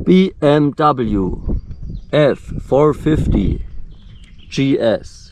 BMW F450GS.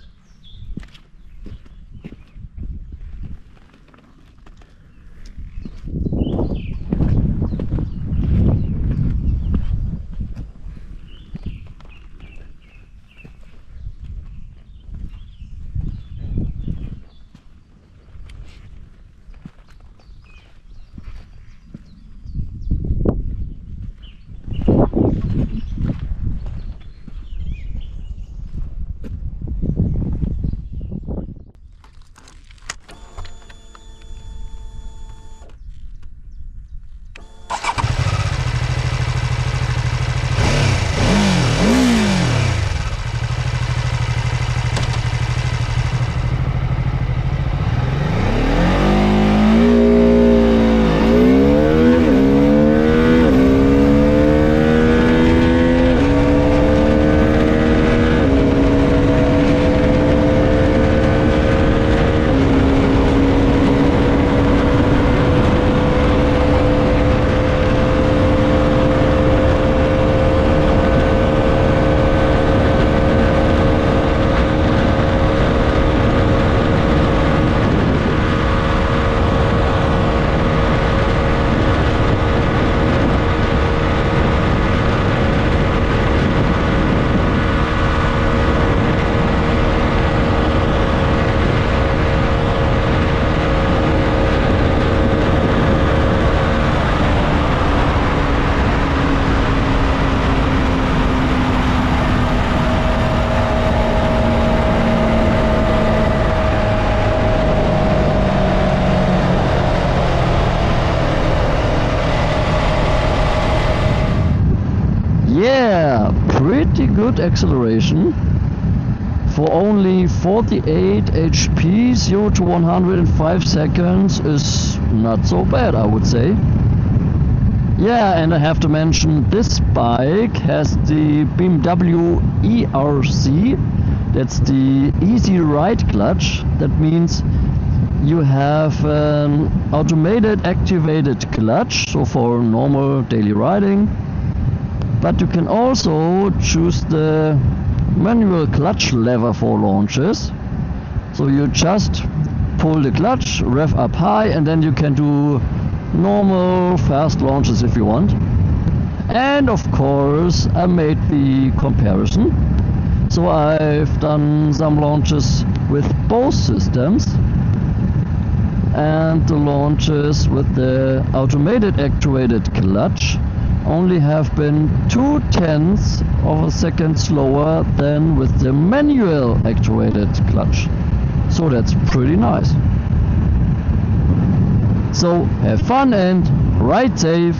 Yeah, pretty good acceleration. For only 48 HP, 0 to 100 in 5 seconds is not so bad, I would say. Yeah, and I have to mention this bike has the BMW ERC. That's the easy ride clutch. That means you have an automated activated clutch, so for normal daily riding. But you can also choose the manual clutch lever for launches. So you just pull the clutch, rev up high, and then you can do normal fast launches if you want. And of course I made the comparison. So I've done some launches with both systems, and the launches with the automated actuated clutch only have been 0.2 of a second slower than with the manual actuated clutch. So that's pretty nice. So have fun and ride safe.